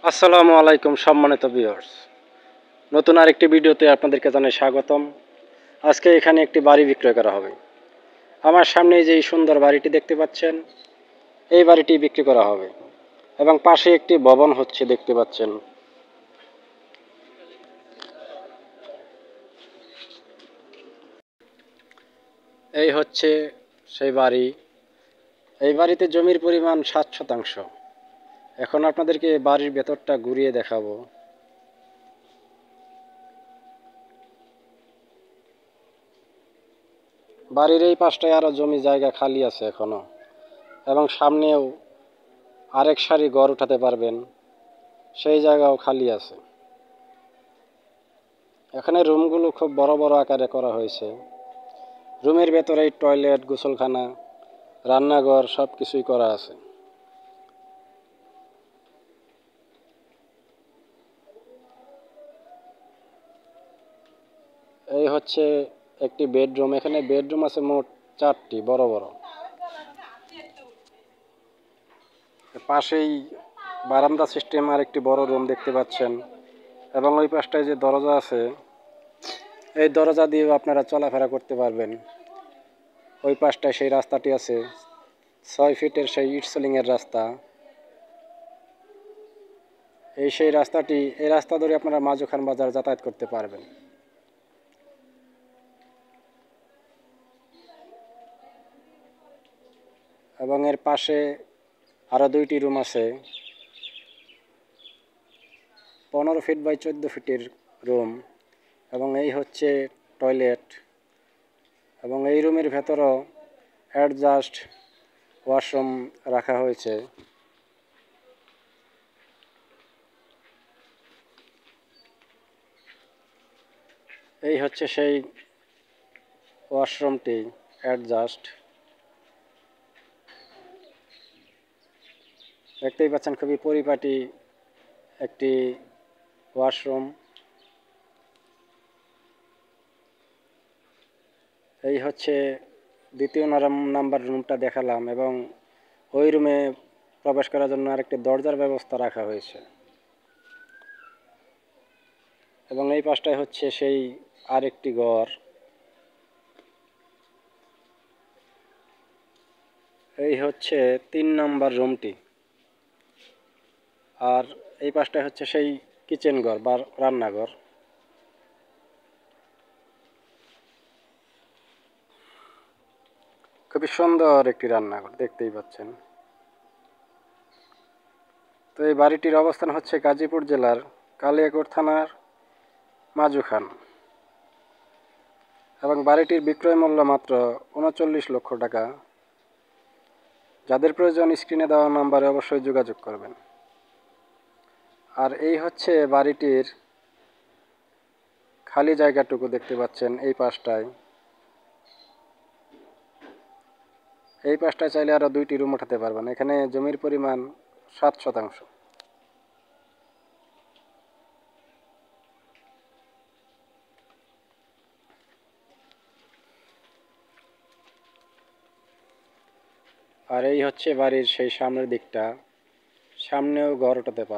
আসসালামু আলাইকুম সম্মানিত ভিউয়ার্স, নতুন আরেকটি ভিডিওতে আপনাদেরকে জানাই স্বাগতম। আজকে এখানে একটি বাড়ি বিক্রয় করা হবে। আমার সামনে যে এই সুন্দর বাড়িটি দেখতে পাচ্ছেন, এই বাড়িটি বিক্রি করা হবে এবং পাশে একটি ভবন হচ্ছে দেখতে পাচ্ছেন। এই হচ্ছে সেই বাড়ি। এই বাড়িতে জমির পরিমাণ 7 শতাংশ। এখন আপনাদেরকে বাড়ির ভেতরটা ঘুরিয়ে দেখাবো। বাড়ির এই পাশটায় আরও জমি জায়গা খালি আছে এখনো, এবং সামনেও আরেক সারি ঘর উঠাতে পারবেন, সেই জায়গাও খালি আছে। এখানে রুমগুলো খুব বড় বড় আকারে করা হয়েছে। রুমের ভেতরেই টয়লেট, গোসলখানা, রান্নাঘর সব কিছুই করা আছে। এই হচ্ছে একটি বেডরুম। এখানে বেডরুম আছে মোট 4টি বড় বড়। পাশেই বারান্দা সিস্টেম আর একটি বড় রুম দেখতে পাচ্ছেন, এবং ওই পাশটায় যে দরজা আছে, এই দরজা দিয়েও আপনারা চলাফেরা করতে পারবেন। ওই পাশটায় সেই রাস্তাটি আছে, 6 ফিটের সেই ইটসলিংয়ের রাস্তা। সেই রাস্তাটি, এই রাস্তা ধরে আপনারা মাজুখান বাজার যাতায়াত করতে পারবেন। এবং এর পাশে আরও 2টি রুম আছে, 15 ফিট বাই 14 ফিটের রুম, এবং এই হচ্ছে টয়লেট। এবং এই রুমের ভেতরও অ্যাডজাস্ট ওয়াশরুম রাখা হয়েছে। এই হচ্ছে সেই ওয়াশরুমটি, অ্যাডজাস্ট। দেখতেই পাচ্ছেন খুবই পরিপাটি একটি ওয়াশরুম। এই হচ্ছে দ্বিতীয় নাম্বার রুমটা দেখালাম, এবং ওই রুমে প্রবেশ করার জন্য আরেকটি দরজার ব্যবস্থা রাখা হয়েছে। এবং এই পাশটায় হচ্ছে সেই আরেকটি ঘর। এই হচ্ছে 3 নম্বর রুমটি, আর এই পাশটায় হচ্ছে সেই কিচেন ঘর বা রান্নাঘর। খুবই সুন্দর একটি রান্নাঘর দেখতেই পাচ্ছেন। তো এই বাড়িটির অবস্থান হচ্ছে গাজীপুর জেলার কালিয়াকৈর থানার মাজুখান, এবং বাড়িটির বিক্রয় মূল্য মাত্র 39 লক্ষ টাকা। যাদের প্রয়োজন স্ক্রিনে দেওয়া নাম্বারে অবশ্যই যোগাযোগ করবেন। আর এই হচ্ছে বাড়িটির খালি জায়গাটুকু দেখতে পাচ্ছেন এই পাশটায়। এই পাশটায় চাইলে আরও 2টি রুম উঠাতে পারবেন। এখানে জমির পরিমাণ 7 শতাংশ। আর এই হচ্ছে বাড়ির সেই সামনের দিকটা, সামনেও ঘর উঠাতে পারবেন।